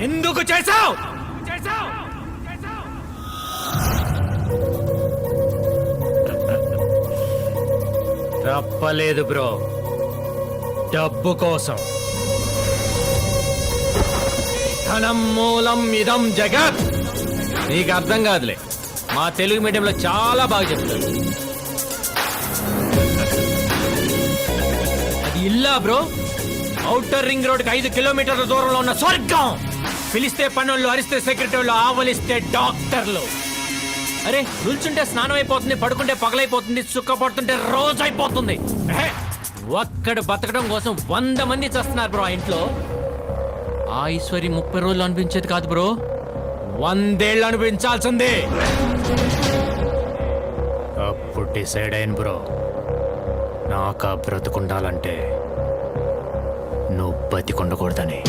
ఎందుకు చేశావు? తప్పలేదు బ్రో, డబ్బు కోసం. ధనం మూలం ఇదం జగత్. నీకు అర్థం కాదులే, మా తెలుగు మీడియంలో చాలా బాగా చెప్తారు. అది ఇల్లా బ్రో? ఔటర్ రింగ్ రోడ్కి 5 కిలోమీటర్ల దూరంలో ఉన్న స్వర్గం. పిలిస్తే పనులు, అరిస్తే సెక్రటరీలు, ఆవలిస్తే డాక్టర్లు. అరే నిల్చుంటే స్నానం అయిపోతుంది, పడుకుంటే పగలైపోతుంది, సుక్క పడుతుంటే రోజు అయిపోతుంది. ఒక్కడ బతకడం కోసం 100 మంది చేస్తున్నారు బ్రో ఆ ఇంట్లో. ఆ ఈశ్వరి 30 రోజులు అనిపించేది కాదు బ్రో, 100 ఏళ్ళు అనిపించాల్సిందే. అప్పుడు డిసైడ్ అయిన బ్రో, నాకు బ్రతుకుండాలంటే నువ్వు బతికుండకూడదని.